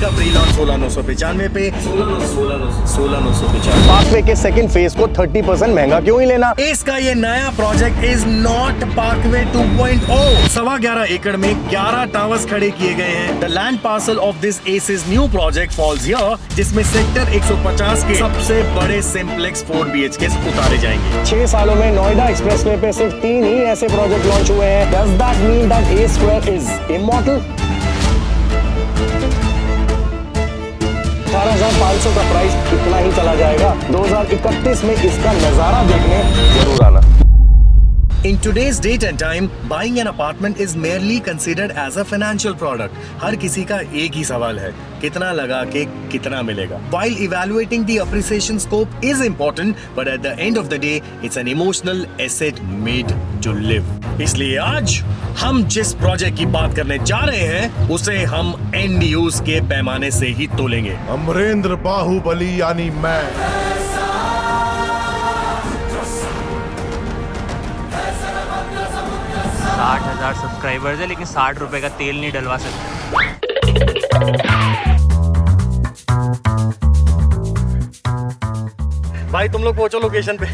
का pre launch 16,995 पे, 16,995। Parkway के सेकंड फेज को 30% महंगा क्यों ही लेना। इसका ये नया प्रोजेक्ट इज नॉट पार्कवे 2.0। 11.5 एकड़ में 11 टावर्स खड़े किए गए हैं। The land parcel of this ACE's new project falls here, जिसमें सेक्टर 150 के सबसे बड़े सिंप्लेक्स 4 BHK उतारे जाएंगे। 6 सालों में नोएडा एक्सप्रेसवे पे सिर्फ 3 ही ऐसे प्रोजेक्ट लॉन्च हुए हैं। Does that mean that A Square is immortal? 18,500 का प्राइस इतना ही चला जाएगा। 2031 में इसका नजारा देखने जरूर आना। In today's date and time, buying an apartment is merely considered as a financial product. हर किसी का एक ही सवाल है, कितना लगा के कितना मिलेगा। While evaluating the appreciation scope is important, but at the end of the day, it's an emotional asset made to live. इसलिए आज हम जिस प्रोजेक्ट की बात करने जा रहे हैं, उसे हम एंड यूज के पैमाने से ही तोलेंगे। अमरेंद्र बाहुबली यानी मैं 60,000 सब्सक्राइबर्स है, लेकिन 60 रुपए का तेल नहीं डलवा सकते। भाई तुम लोग पहुंचो लोकेशन पे।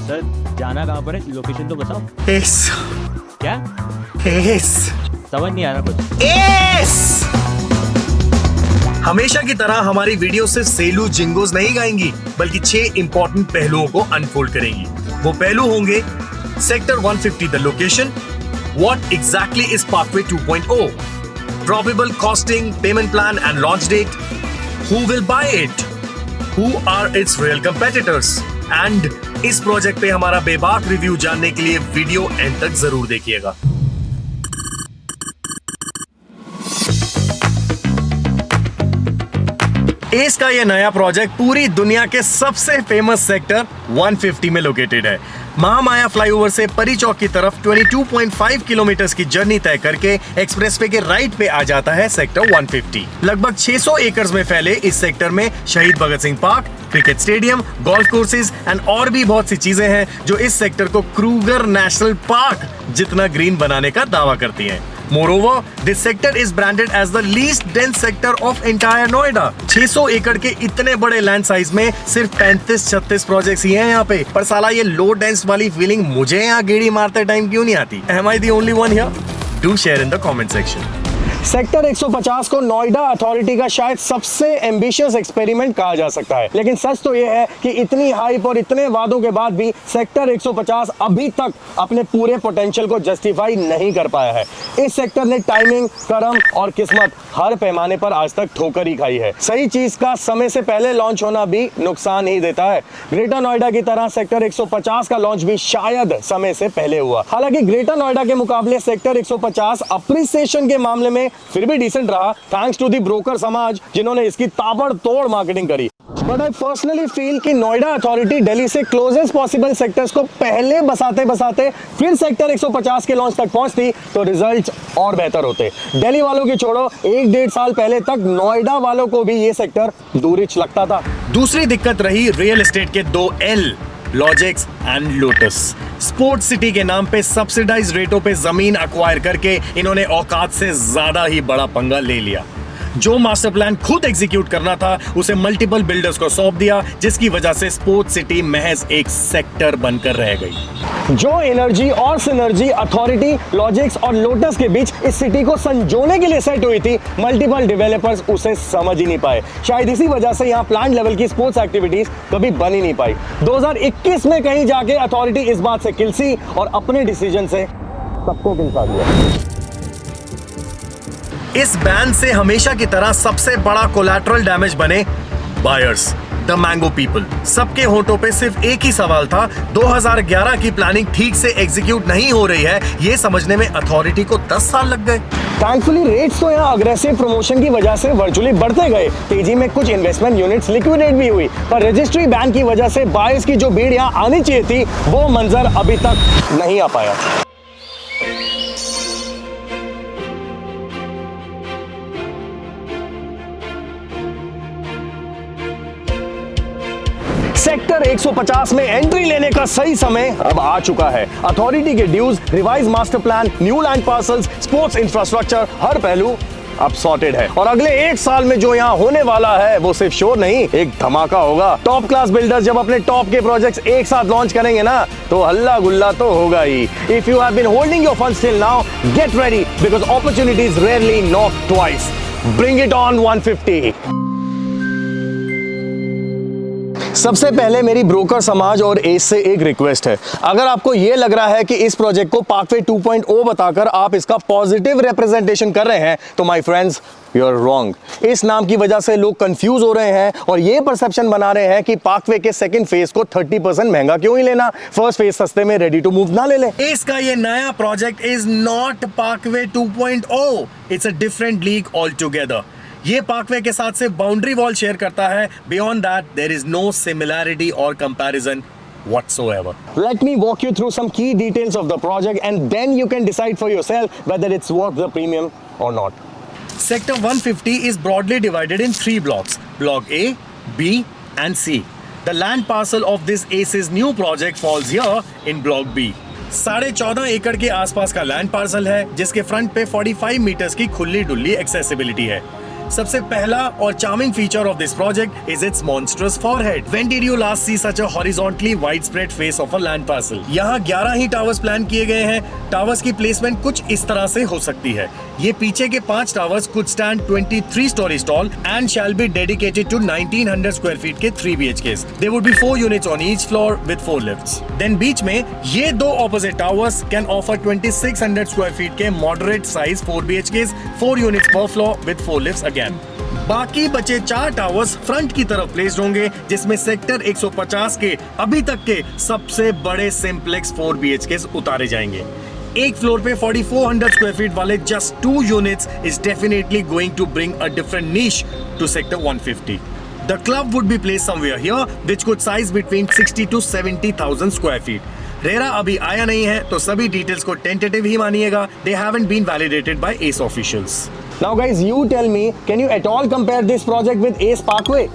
सर जाना कहाँ पर है, लोकेशन तो बताओ। एस क्या एस समझ नहीं आ रहा कुछ। एस हमेशा की तरह हमारी वीडियो सिर्फ सेलू जिंगोज नहीं गाएंगी, बल्कि 6 इंपॉर्टेंट पहलुओं को अनफोल्ड करेंगी। वो पहलू होंगे Sector 150 the location, what exactly is Parkway 2.0, probable costing, payment plan and launch date, who will buy it, who are its real competitors, and इस प्रोजेक्ट पे हमारा बेबाक रिव्यू जानने के लिए वीडियो एंड तक जरूर देखिएगा। एस का ये नया प्रोजेक्ट पूरी दुनिया के सबसे फेमस सेक्टर 150 में लोकेटेड है। महामाया फ्लाईओवर से परी चौक की तरफ 22.5 किलोमीटर की जर्नी तय करके एक्सप्रेसवे के राइट पे आ जाता है सेक्टर 150। लगभग 600 एकड़ में फैले इस सेक्टर में Shaheed Bhagat Singh park, cricket stadium, golf courses and और भी बहुत सी चीजें हैं जो इस सेक्टर को क्रूगर नेशनल पार्क जितना ग्रीन बनाने का दावा करती हैं। Moreover, this sector is branded as the least dense sector of entire Noida. 600 एकड़ के इतने बड़े लैंड साइज में सिर्फ 35-36 प्रोजेक्ट्स ही हैं यहाँ पे। पर साला ये लो डेंस वाली फीलिंग मुझे यहाँ गेड़ी मारते टाइम क्यों नहीं आती? Am I the only one here? Do share in the comment section. Sector 150 को नोएडा अथॉरिटी का शायद सबसे एम्बिशियस एक्सपेरिमेंट कहा जा सकता है, लेकिन सच तो यह है कि इतनी हाइप और इतने वादों के बाद भी सेक्टर 150 अभी तक अपने पूरे पोटेंशियल को जस्टिफाई नहीं कर पाया है। इस सेक्टर ने टाइमिंग, कर्म और किस्मत हर पैमाने पर आज तक ठोकर ही खाई है। सही चीज का समय से पहले लॉन्च होना भी नुकसान ही देता है। ग्रेटर नोएडा की तरह सेक्टर 150 का लॉन्च भी शायद समय से पहले हुआ। हालांकि ग्रेटर नोएडा के मुकाबले सेक्टर 150 अप्रिसिएशन के मामले में फिर भी डिसेंट रहा, थैंक्स टू दी ब्रोकर समाज जिन्होंने इसकी ताबड़तोड़ मार्केटिंग करी। बट आई पर्सनली फील कि नोएडा अथॉरिटी दिल्ली से क्लोजेस्ट पॉसिबल सेक्टर्स को पहले बसाते फिर सेक्टर 150 के लॉन्च तक पहुंचती तो रिजल्ट्स और बेहतर होते। दिल्ली वालों की छोड़ो, 1-1.5 साल पहले तक नोएडा वालों को भी ये सेक्टर दूरिच लगता था। दूसरी दिक्कत रही रियल एस्टेट के 2 L, logics and lotus. Sports city के नाम पे सब्सिडाइज रेटों पे जमीन अक्वायर करके इन्होंने औकात से ज्यादा ही बड़ा पंगा ले लिया। जो मास्टर प्लान खुद एग्जीक्यूट करना था उसे मल्टीपल बिल्डर्स को सौंप दिया, जिसकी वजह से स्पोर्ट्स सिटी महज एक सेक्टर बनकर रह गई। जो एनर्जी और सिनर्जी अथॉरिटी, लॉजिक्स और लोटस के बीच इस सिटी को संजोने के लिए सेट हुई थी, मल्टीपल डेवलपर्स उसे समझ ही नहीं पाए। शायद इसी वजह से यहाँ प्लांट लेवल की स्पोर्ट्स एक्टिविटीज कभी बन ही नहीं पाई। 2021 में कहीं जाके अथॉरिटी इस बात से किलसी और अपने डिसीजन से सबको किलसा दिया। इस बैन से हमेशा की तरह सबसे बड़ा कोलैटरल डैमेज बने बायर्स, द मैंगो पीपल। सबके होठों पे सिर्फ एक ही सवाल था, 2011 की प्लानिंग ठीक से एग्जीक्यूट नहीं हो रही है, ये समझने में अथॉरिटी को 10 साल लग गए। थैंकफुली रेट्स तो यहाँ अग्रेसिव प्रमोशन की वजह से वर्चुअली बढ़ते गए। तेजी में कुछ इन्वेस्टमेंट यूनिट्स लिक्विडेट भी हुई, पर रजिस्ट्री बैन की वजह से बायर्स की जो भीड़ यहाँ आनी चाहिए थी, वो मंजर अभी तक नहीं आ पाया। सेक्टर 150 में एंट्री लेने का सही समय अब आ चुका है। अथॉरिटी के dues, revise master plan, new land parcels, sports infrastructure, हर पहलू अब सॉर्टेड है। और अगले 1 साल में जो यहाँ होने वाला है वो सिर्फ शो नहीं, एक धमाका होगा। टॉप क्लास बिल्डर्स जब अपने टॉप के प्रोजेक्ट्स एक साथ लॉन्च करेंगे ना, तो हल्ला गुल्ला तो होगा ही। If you have been holding your funds till now, get ready because opportunities rarely knock twice. Bring it on 150। सबसे पहले मेरी ब्रोकर समाज और एस से एक रिक्वेस्ट है, अगर आपको यह लग रहा है कि इस प्रोजेक्ट को पार्कवे 2.0 बताकर आप इसका पॉजिटिव रिप्रेजेंटेशन कर रहे हैं, तो my friends you are wrong. इस नाम की वजह से लोग कंफ्यूज हो रहे हैं और ये परसेप्शन बना रहे हैं कि पार्कवे के सेकंड फेज को 30% महंगा क्यों ही लेना, फर्स्ट फेज सस्ते में रेडी टू मूव ना ले लें। इसका ये नया project is not Parkway 2.0, it's a different league altogether. ये पार्कवे के साथ से बाउंड्री वॉल शेयर करता है। Beyond that there is no similarity और comparison whatsoever. Let me walk you through some key details of the project and then you can decide for yourself whether it's worth the premium or not. Sector 150 is broadly divided in 3 blocks, Block A, B and C. The land parcel of this ACE's new project falls here in Block B. 14.5 एकड़ के आसपास का land parcel है जिसके front पे 45 metres की खुली डुल्ली accessibility है। सबसे पहला और charming feature of this project is it's monstrous forehead. When did you last see such a horizontally widespread face of a land parcel? यहाँ 11 ही टावर्स प्लान किए गए हैं। टावर्स की प्लेसमेंट कुछ इस तरह से हो सकती है। ये पीछे के 5 towers could stand 23 stories tall and shall be dedicated to 1900 square feet के 3 BHKs. There would be 4 units on each floor with 4 lifts. Then बीच में ये 2 opposite towers can offer 2600 square feet के moderate size 4 BHKs, 4 units per floor with 4 lifts again. बाकी बचे 4 towers front की तरफ placed होंगे जिसमें सेक्टर 150 के अभी तक के सबसे बड़े सिंप्लेक्स 4 BHKs उतारे जाएंगे। एक फ्लोर पे 4400 स्क्वायर फीट वाले just 2 units is definitely going to bring a different niche to sector 150. The club would be placed somewhere here which could size between 60 to 70,000 square feet. RERA अभी आया नहीं है तो सभी डिटेल्स को tentative ही मानिएगा। They haven't been validated by ACE officials. Now guys, you tell me, can you at all compare this project with ACE Parkway?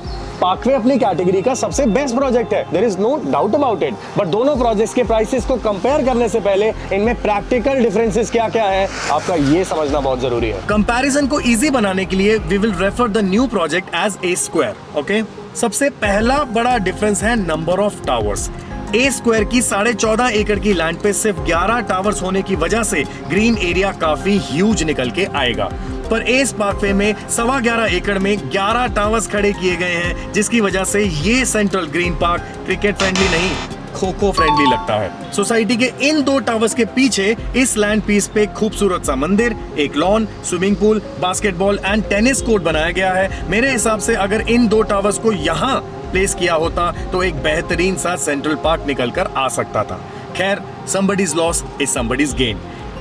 Parkway अपनी कैटेगरी का सबसे बेस्ट प्रोजेक्ट है, there is no doubt about it. But दोनों projects के prices को compare करने से पहले इनमें प्रैक्टिकल डिफरेंसेस क्या-क्या है आपका ये समझना बहुत जरूरी है। कंपैरिजन को इजी बनाने के लिए we will refer the new project as ACE square. Okay, सबसे पहला बड़ा डिफरेंस है number of towers. ACE square की 14.5 एकड़ की लैंड पे सिर्फ 11 टावर्स होने की वजह से ग्रीन एरिया काफी ह्यूज निकल के आएगा, पर ACE पार्कवे में 11.25 एकड़ में 11 टावर्स खड़े किए गए हैं जिसकी वजह से ये central green park cricket friendly नहीं, खो-खो फ्रेंडली लगता है। सोसाइटी के इन 2 टावर्स के पीछे इस लैंड पीस पे खूबसूरत सा मंदिर, एक lawn, swimming pool, basketball and tennis court बनाया गया है। मेरे हिसाब से अगर इन 2 टावर्स को यहाँ प्लेस किया होता तो एक बेहतरीन सा सेंट्रल पार्क निकल कर आ सकता था। खैर, somebody's loss is somebody's gain।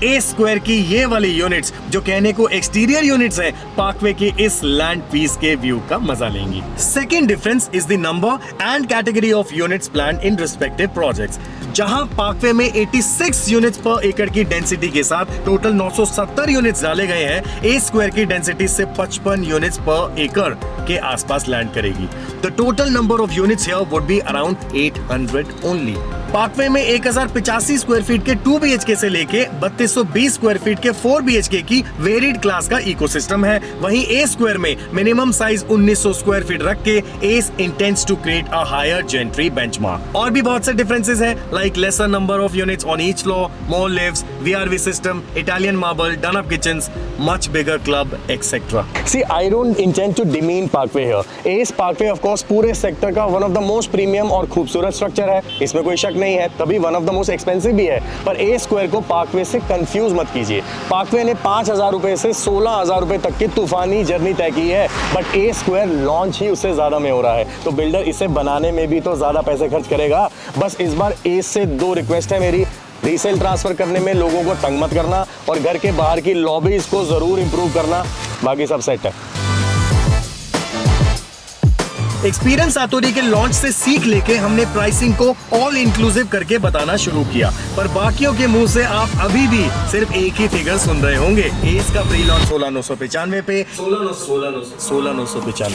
ACE square की ये वाली यूनिट्स जो कहने को एक्सटीरियर यूनिट्स है, पार्कवे के इस लैंड पीस के व्यू का मजा लेंगी। Second difference is the number and category of units plan in respective projects. जहां पार्कवे में 86 यूनिट्स पर एकड़ की डेंसिटी के साथ टोटल 970 यूनिट्स डाले गए हैं, ACE स्क्वायर की डेंसिटी से 55 यूनिट्स पर एकड़ के आसपास लैंड करेगी। The total number of units here would be around 800 only. Parkway में 1085 स्क्वायर फीट के 2 BHK से लेके 3220 स्क्वायर फीट के 4 BHK की वेरिड क्लास का इकोसिस्टम है। वहीं ACE स्क्वायर में मिनिमम साइज 1900 स्क्वायर फीट रख के ACE intends to create a higher gentry benchmark. और भी बहुत से डिफरेंसेस हैं, like lesser number of units on each floor, more lifts, VRV system, Italian marble, done up kitchens, much bigger club etcetera. See, I don't intend to demean Parkway here. ACE Parkway of course पूरे sector का one of the most premium और खूबसूरत structure है, इसमें कोई शक नहीं है, तभी one of the most expensive भी है। पर ACE स्क्वायर को पार्कवे से कंफ्यूज मत कीजिए। पार्कवे ने 5,000 रुपए से 16,000 रुपए तक की तूफानी जर्नी तय की है, बट ACE स्क्वायर लॉन्च ही उससे ज्यादा में हो रहा है, तो बिल्डर इसे बनाने में भी तो ज्यादा पैसे खर्च करेगा। बस इस बार ACE से 2 रिक्वेस्ट है मेरी, रीसेल ट्रांसफर करने में लोगों को तंग मत करना और घर के बाहर की लॉबीज को जरूर इंप्रूव करना, बाकी सब सेट है। एक्सपीरियंस आतोरी के लॉन्च से सीख लेके हमने प्राइसिंग को ऑल इंक्लूसिव करके बताना शुरू किया, पर बाकियों के मुंह से आप अभी भी सिर्फ एक ही फिगर सुन रहे होंगे। ACE का प्री लॉन्च 16,995 पे, 16,995।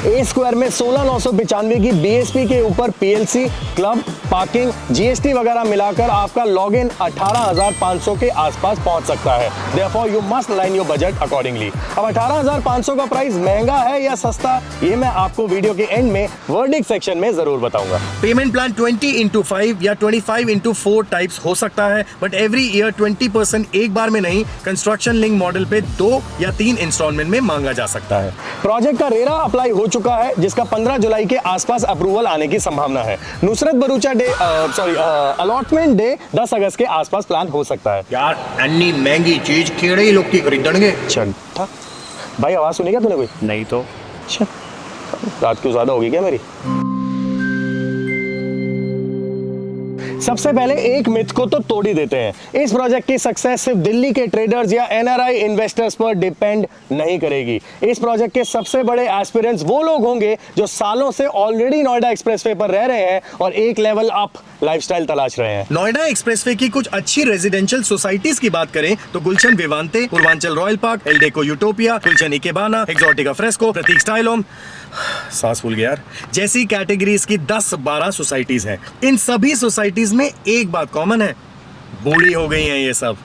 ACE स्क्वायर में 16,995 की BSP के ऊपर PLC, क्लब, पार्किंग जीएसटी वगैरह मिलाकर आपका लॉगिन 18,500 के आसपास पहुंच सकता है। Therefore you must line your budget accordingly। अब 18,500 का प्राइस महंगा है या सस्ता, ये मैं आपको वीडियो के एंड में वर्डिक्ट सेक्शन में जरूर बताऊंगा। पेमेंट प्लान 20x5 या 25x4 टाइप्स हो सकता है, बट एवरी ईयर 20% एक बार में नहीं, कंस्ट्रक्शन लिंक मॉडल पे 2 या 3 इंस्टॉलमेंट में मांगा जा सकता है। प्रोजेक्ट का रेरा अप्लाई हो चुका है, जिसका 15 जुलाई के आसपास अप्रूवल आने की संभावना है। Nusrat Bharucha day allotment day 10 अगस्त के आसपास प्लान हो सकता है। यार अन्नी महंगी चीज केड़े ही लोग की खरीदणगे। चल था भाई, आवाज सुनी क्या तूने कोई? नहीं तो अच्छा, रात क्यों ज्यादा होगी क्या मेरी? सबसे पहले एक मिथ को तो तोड़ ही देते हैं। इस प्रोजेक्ट की सक्सेस सिर्फ दिल्ली के ट्रेडर्स या एनआरआई इन्वेस्टर्स पर डिपेंड नहीं करेगी। इस प्रोजेक्ट के सबसे बड़े एस्पिरेंट्स वो लोग होंगे जो सालों से ऑलरेडी नोएडा एक्सप्रेसवे पर रह रहे हैं और एक लेवल अप लाइफस्टाइल तलाश रहे हैं। नोएडा एक्सप्रेसवे की कुछ अच्छी रेजिडेंशियल सोसाइटीज की बात करें तो Gulshan Vivante, Purvanchal Royal Park, Eldeco Utopia, Gulshan Ikebana, Exotica Fresco, Prateek Style Home, सांस फूल गया यार, जैसी कैटेगरीज की 10-12 सोसाइटीज हैं। इन सभी सोसाइटीज में एक बात कॉमन है, बूढ़ी हो गई हैं ये सब।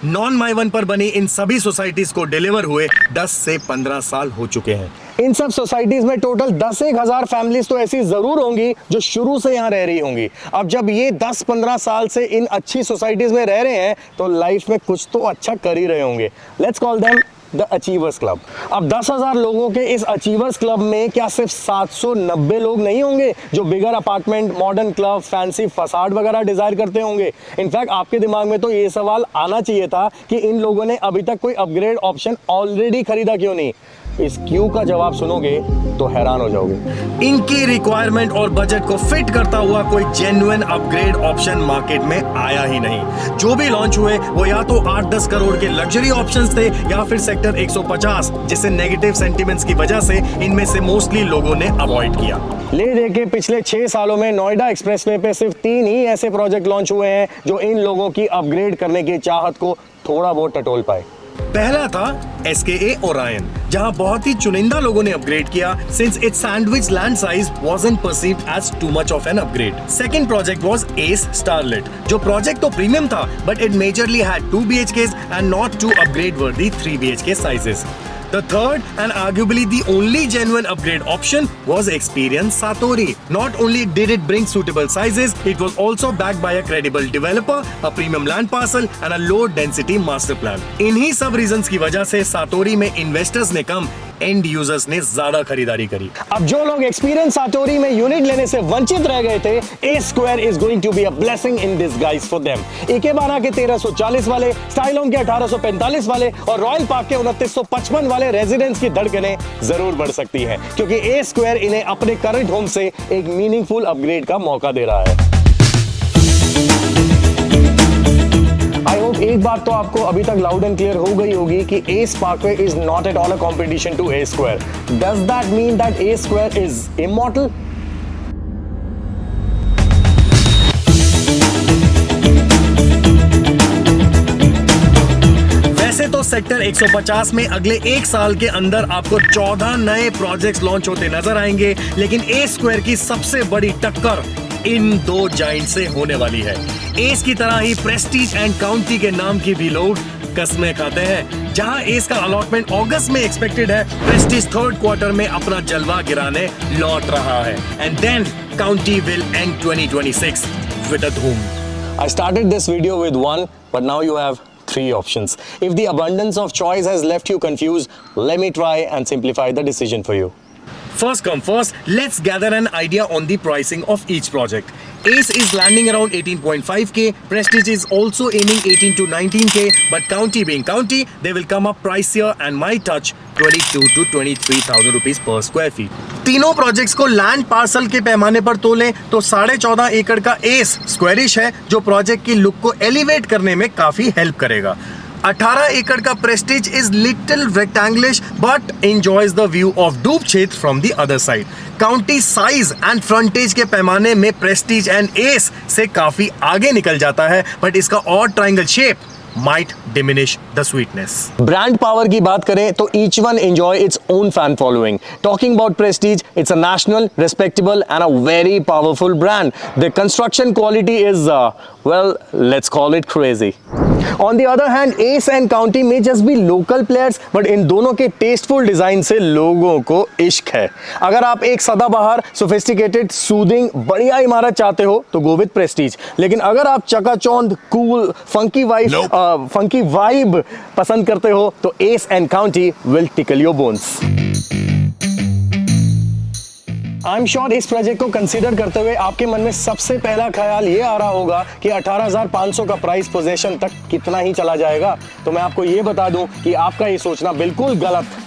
नॉन माई वन पर बनी इन सभी सोसाइटीज को डिलीवर हुए 10 से 15 साल हो चुके हैं। इन सब सोसाइटीज में टोटल 10-1 हजार फैमिलीज तो ऐसी जरूर होंगी जो शुरू से यहाँ रह रही होंगी। अब जब ये 10-15 साल से इन अच्छी सोसाइटीज में रह रहे हैं तो लाइफ में कुछ तो अच्छा कर ही रहे होंगे। Let's call them the achievers club. अब 10,000 लोगों के इस अचीवर्स क्लब में क्या सिर्फ 790 लोग नहीं होंगे जो bigger apartment, modern club, fancy facade वगैरह डिजायर करते होंगे? इनफैक्ट आपके दिमाग में तो ये सवाल आना चाहिए था कि इन लोगों ने अभी तक कोई अपग्रेड ऑप्शन ऑलरेडी खरीदा क्यों नहीं। इस क्यों का जवाब सुनोगे तो हैरान हो जाओगे। इनकी रिक्वायरमेंट और बजट को फिट करता हुआ कोई जेन्युइन अपग्रेड ऑप्शन मार्केट में आया ही नहीं। जो भी लॉन्च हुए वो या तो 8-10 करोड़ के लग्जरी ऑप्शंस थे या फिर सेक्टर 150, जिसे नेगेटिव सेंटिमेंट्स की वजह से इनमें से मोस्टली लोगों ने अवॉइड किया। ले दे के पिछले 6 सालों में नोएडा एक्सप्रेसवे पे सिर्फ 3 ही ऐसे प्रोजेक्ट लॉन्च हुए हैं जो इन लोगों की अपग्रेड करने की चाहत को थोड़ा बहुत टटोल पाए। पहला था SKA ओरायन, जहां बहुत ही चुनिंदा लोगों ने अपग्रेड किया since it's sandwich land size wasn't perceived as too much of an upgrade. Second project was ACE Starlit, जो प्रोजेक्ट तो प्रीमियम था but it majorly had 2 BHKs and not 2 upgrade worthy 3 BHK sizes. The third and arguably the only genuine upgrade option was Experience Satori. Not only did it bring suitable sizes, it was also backed by a credible developer, a premium land parcel and a low density master plan. इन्हीं सब reasons की वजह से Satori में investors ने कम, and users ने ज्यादा खरीदारी करी। अब जो लोग एक्सपीरियंस सातोरी में यूनिट लेने से वंचित रह गए थे, A square is going to be a blessing in disguise for them. Ikebana के 1340 वाले, स्टाइल होम के 1845 वाले और रॉयल पार्क के 2955 वाले रेजिडेंट्स की धड़कनें जरूर बढ़ सकती हैं, क्योंकि ए स्क्वायर इन्हें अपने करंट होम से एक मीनिंगफुल अपग्रेड का मौका दे रहा है। आई होप एक बात तो आपको अभी तक लाउड एंड क्लियर हो गई होगी कि ACE Parkway is not at all a competition to ACE square. Does that mean that ACE square is immortal? वैसे तो सेक्टर 150 में अगले 1 साल के अंदर आपको 14 नए प्रोजेक्ट्स लॉन्च होते नजर आएंगे, लेकिन ए स्क्वायर की सबसे बड़ी टक्कर इन 2 जाइंट से होने वाली है। एस की तरह ही प्रेस्टीज एंड काउंटी के नाम की भी लोग कस्में खाते हैं। जहां एस का अलॉटमेंट अगस्त में एक्सपेक्टेड है, प्रेस्टीज 3rd क्वार्टर में अपना जलवा गिराने लौट रहा है। And then County will end 2026 with a धूम। I started this video with 1, but now you have 3 options. If the abundance of choice has left you confused, let me try and simplify the decision for you. First come first, let's gather an idea on the pricing of each project. Ace is landing around 18.5k, Prestige is also aiming 18 to 19k, but county being county, they will come up pricier and might touch 22 to 23,000 rupees per square feet. तीनों projects को land parcel के पैमाने पर तोलें तो 14.5 एकड़ का S squarish है, जो प्रोजेक्ट की लुक को एलिवेट करने में काफी हेल्प करेगा। 18 एकड़ का Prestige is little rectangleish but enjoys the view of डूब क्षेत्र from the other side. County size and frontage के पैमाने में प्रेस्टीज एंड एस से काफी आगे निकल जाता है, बट इसका odd triangle shape might diminish the sweetness. Brand power की बात करें तो each one enjoy its own fan following. Talking about Prestige, it's a national, respectable and a very powerful brand. The construction quality is, well, let's call it crazy. On the other hand, Ace and County may just be local players, but इन दोनों के tasteful design से लोगों को इश्क है. अगर आप एक सदाबहार, सोफिस्टिकेटेड, सूदिंग, बढ़िया इमारत चाहते हो तो गो विद प्रेस्टीज. लेकिन अगर आप चकाचौंध, कूल, फंकी वाइब पसंद करते हो तो Ace and County will tickle your bones. I am sure इस प्रोजेक्ट को कंसीडर करते हुए आपके मन में सबसे पहला ख्याल ये आ रहा होगा कि 18,500 का प्राइस पोजीशन तक कितना ही चला जाएगा. तो मैं आपको ये बता दूं कि आपका ये सोचना बिल्कुल गलत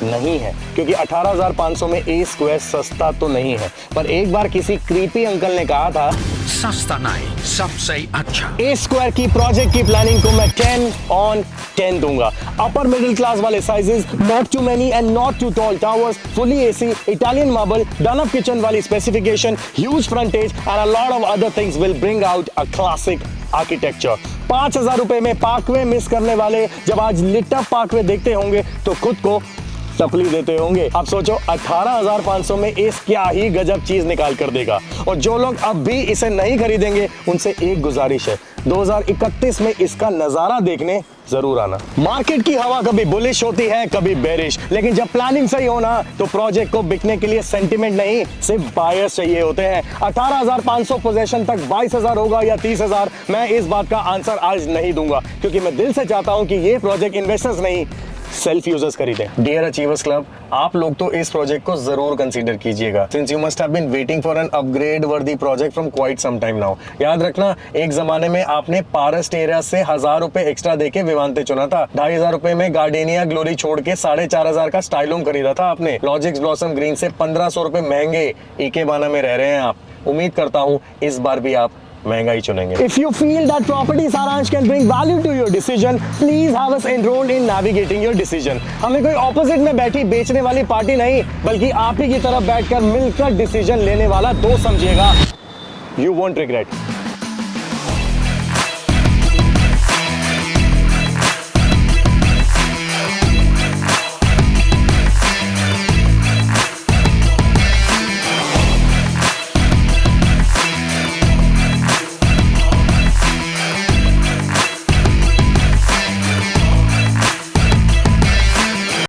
नहीं है, क्योंकि 18,500 में ए स्क्वायर सस्ता तो नहीं है. पर एक बार किसी क्रीपी अंकल ने कहा था सस्ता नहीं सबसे अच्छा. ए स्क्वायर की प्रोजेक्ट की प्लानिंग को मैं 10 on 10 दूंगा. अपर मिडिल क्लास वाले sizes, not too many and not too tall towers, fully AC, Italian marble, done up kitchen वाली specification, huge frontage and a lot of other things will bring out a classic architecture. 5,000 रुपए में Parkway miss करने वाले जब आज lit up Parkway देखते होंगे तो खुद को टपली देते होंगे. अब सोचो 18,500 में एस क्या ही गजब चीज निकाल कर देगा. और जो लोग अब भी इसे नहीं खरीदेंगे उनसे एक गुजारिश है, 2031 में इसका नजारा देखने जरूर आना. मार्केट की हवा कभी बुलिश होती है, कभी बेरिश, लेकिन जब प्लानिंग सही होना तो प्रोजेक्ट को बिकने के लिए सेंटिमेंट नहीं, सिर्फ बायर्स चाहिए होते हैं. 18,500 पोजीशन तक 22,000 होगा या 30,000, मैं इस बात का आंसर आज नहीं दूंगा, क्योंकि मैं दिल से चाहता हूं कि ये प्रोजेक्ट इन्वेस्टर्स नहीं, सेल्फ यूजर्स खरीदें. डियर अचीवर्स क्लब, आप लोग तो इस प्रोजेक्ट को जरूर कंसीडर कीजिएगा, since you must have been waiting for an upgrade worthy project from quite some time now. याद रखना, एक जमाने में आपने पारस्ट एरिया से 1,000 रुपए एक्स्ट्रा देके विवांते चुना था. 2,500 रुपए में गार्डेनिया ग्लोरी छोड़ के 4,500 का स्टाइलोम खरीदा था आपने. लॉजिक्स ब्लॉसम ग्रीन से 1,500 रुपए महंगे इकेबाना में रह रहे हैं आप. उम्मीद करता हूँ इस बार भी आप महंगाई चुनेंगे. If you feel that Property Saransh can bring value to your decision, please have us enrolled in navigating your decision. हमें कोई ऑपोजिट में बैठी बेचने वाली पार्टी नहीं, बल्कि आप ही की तरफ बैठकर मिलकर डिसीजन लेने वाला दोस्त समझिएगा. You won't regret.